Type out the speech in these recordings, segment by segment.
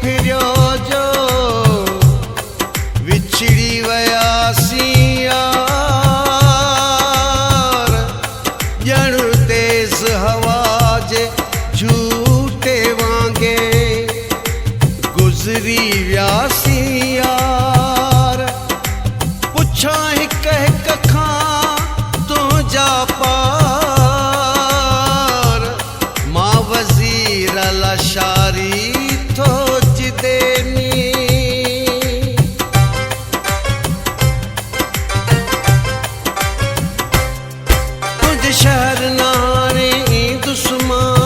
फिरियो जो विछड़ी वयासी यार ॼण तेज़ हवा जे झूटे वांगे गुज़री वियासी यार पुछा हिक हिक खां तुंहिंजा पार मां वज़ीर लाशारी थो जिदेनी तुझ शहर नारे दुश्मन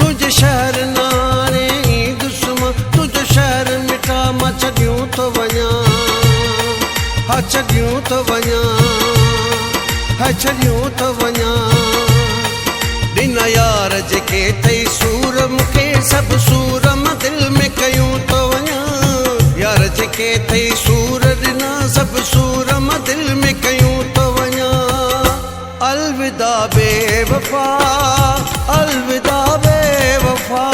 तुझ शहर नारे दुश्मन तुझ शहर मिठा मां छॾियूं थो वञा हा छॾियूं थो वञा हा छॾियूं थो वञा ॾिन यार जेके अथई सूर मूंखे सभु सूर मां दिलि में कयूं थो वञा यार जेके अथई सूर ॾिना सभु सूर मां दिलि में कयूं थो वञा अलविदा बेवफा अलविदा बेवफा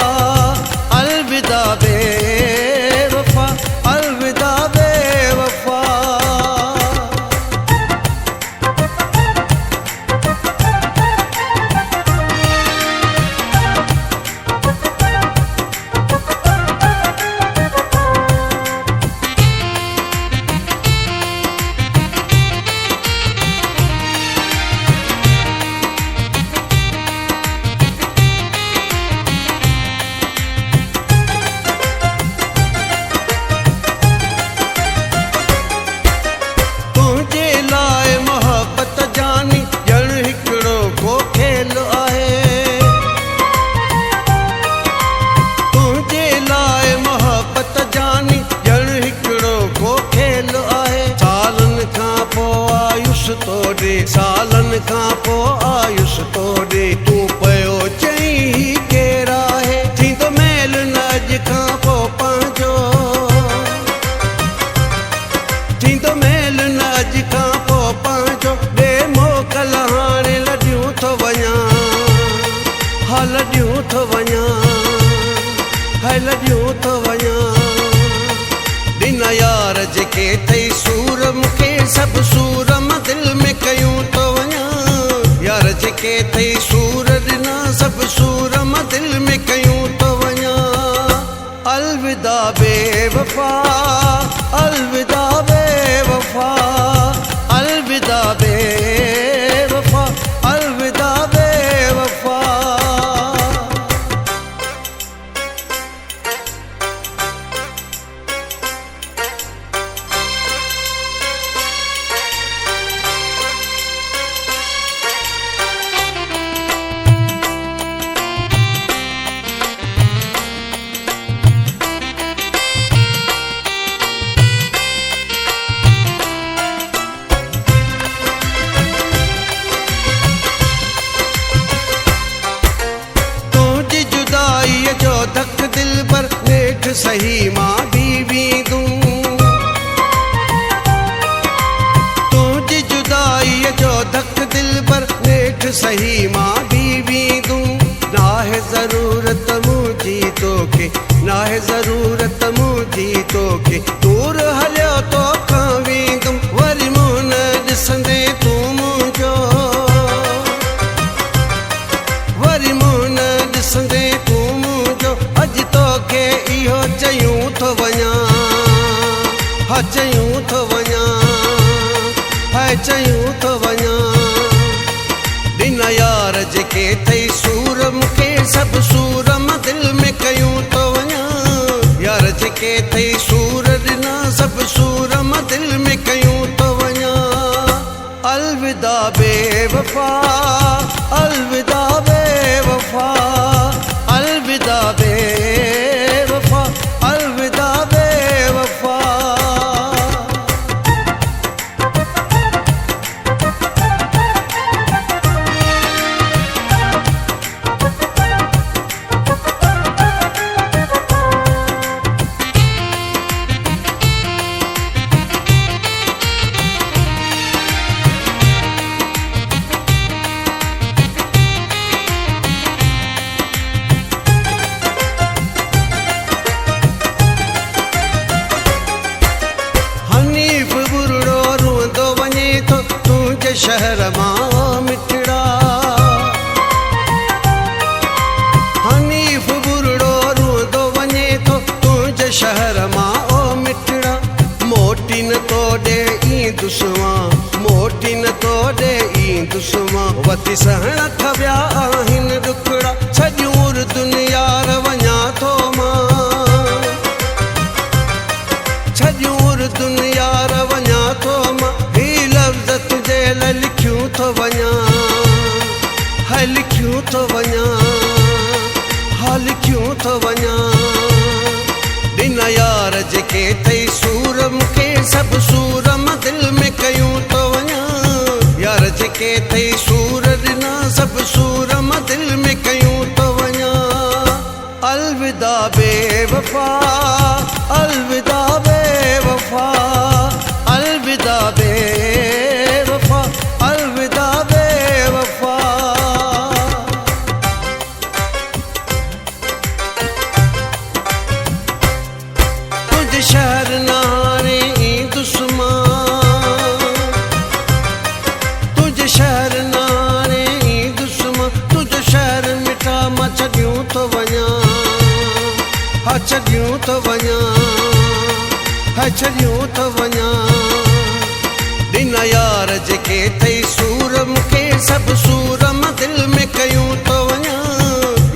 अलविदा बेवफा अलविदा बेवफा सालन खां पोइ आयुष तोड़े तूं पियो चई केरु आहे थींदो मेल न अॼु खां पोइ पंहिंजो थींदो मेल न अॼु खां पोइ पंहिंजो ॾे मोकल हाणे लॾियूं थो वञा हा लॾियूं थो वञा हा लॾियूं थो वञा ॾिन यार जेके अथई सूर मूंखे सभु सूर मां दिलि में कयूं थो वञा यार जेके अथई सूर ॾिना सभु सूर मां दिलि में कयूं थो वञा अलविदा बेवफा अलविदा बेवफा अलविदा बेवफा अलविदा बेवफा धक दिल पर नेठ सही मां बीवी दूं तुझी जुदाई जो धक दिल पर नेठ सही मां बीवी दूं नाहे ज़रूरत मुझी तोखे नाहे ज़रूरत मुझी तोखे दूर हलियो तो खां वेंदुम वरी मूं न ॾिसंदे तूं मुंहिंजो वरी मूं न ॾिसंदे तूं अॼु तोखे इहो चयूं थो वञा हा चयूं थो वञा हा चयूं थो वञा ॾिन यार जेके अथई सूर मूंखे सभु सूर मां दिलि में कयूं थो वञा यार जेके अथई सूर ॾिना सभु सूर मां दिलि में कयूं थो वञा अलविदा बेवफा अलविदा बेवफा अलविदा बेवफा अलविदा बेवफा मां मिठड़ा। हनीफ बुरड़ो रोंदो वञे थो तुंहिंजे शहर मां ओ मिठड़ा। मोटी न तो ॾे ई दुश्मा, मोटी न तो ॾे ई दुश्मा। वती सहण थविया आहिनि ॾुकड़ा, सॼूं दुनिया वञा थो मां, सॼूं दुनिया वञा थो मां। ही लफ़्ज़ तुंहिंजे लाइ लिखियूं थो वञा, हाय लिखियूं थो वञा, हा लिखियूं थो वञा। ॾिन यार जेके अथई सूर मूंखे, सभु सूर मां दिलि में कयूं थो वञा। यार जेके अथई सूर ॾिना, सभु सूर मां दिलि में कयूं थो वञा। अलविदा बेवफा, अलविदा बेवफा, अलविदा बेवफा, अलविदा बेवफा। तुझ शहर नारे ई दुश्मा, तुझ शहर नारे ई दुश्मा। तुझ शहर मिठा मां छॾियूं थो वञा, हा छॾियूं थो वञा, हा छॾियूं थो वञा। ॾिन यार जेके अथई सूर मूंखे, सभु सूर मां दिलि में कयूं थो वञा।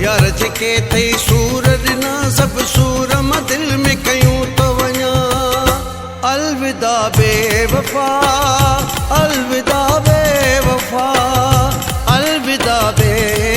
यार जेके अथई सूर ॾिना, सभु सूर मां दिलि में कयूं थो वञा। अलविदा बेवफा, अलविदा बेवफा, अलविदा बेवफा।